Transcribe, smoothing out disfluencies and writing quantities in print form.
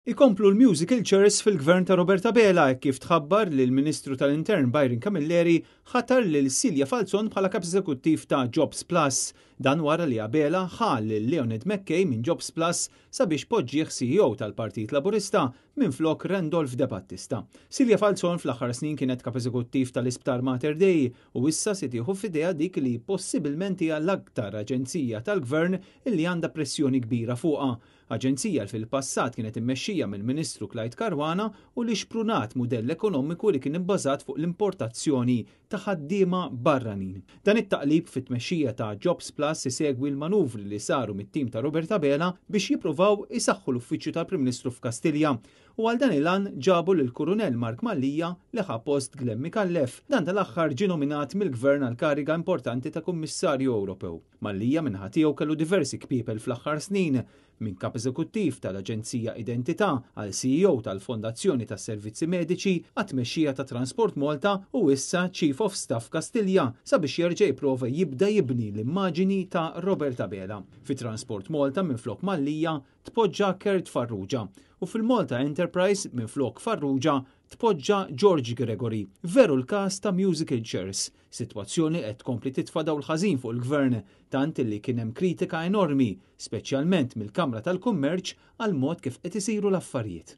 Ikomplu l-musical chairs fil-gvern ta' Roberta Bela kif tħabbar li l-Ministru tal-Intern Byron Camilleri ħatar lil Silja Falzon bħala kap eżekuttiv ta' Jobs Plus. Dan wara li Bela ħal lil Leonid Mackay minn Jobs Plus sabiex poġġieħ CEO tal-Partit Laburista minflok Randolph De Battista. Silja Falzon fl-aħħar snin kienet kap eżekuttiv tal-Isptar Mater Dei u issa se tieħu f'idea dik li possibilment hija l-aktar aġenzija tal-gvern illi għandha pressjoni kbira fuqha. Aġenzija fil-passat kienet immexxija mill-Ministru Clyde Caruana u li xprunat mudell ekonomiku li kien ibbażat fuq l-importazzjoni ta' ħaddiema barranin. Dan it-taqlib fit-tmexxija ta' Jobs Plus isegwi l-manuvri li saru mit-tim ta' Roberta Bela biex jippruvaw isaħħu l-uffiċċju tal-Prim Ministru f'Kastilja. U għal dan il-għan ġabu l-Kurunell Mark Mallija li ħa post Glenn Mikallef. Dan tal-aħħar ġie nominat mill-Gvern għal kariga importanti ta' Kummissarju Ewropew. Mallija minħa tiegħu kellu diversi kpiepel fl-aħħar snin, minn kap eżekuttiv tal-Aġenzija Identità għal CEO tal-Fondazzjoni tas-Servizzi Mediċi għat-tmexxija ta' Transport Malta u issa Chief of Staff Kastilja sabiex jerġa' jipprova jibda jibni l-immaġini ta' Roberta Bela. Fi Transport Malta minflok Mallija tpoġġa Kurt Farrugia u fil-Malta Enterprise minflok Farrugia tpoġġa George Gregory. Veru l-każ ta' musical chairs. Sitwazzjoni qed tkompli titfa' dawl ħażin fuq il-gvern tant illi kien hemm kritika enormi, speċjalment mill-Kamra tal-Kummerċ għal mod kif qed isiru l-affarijiet.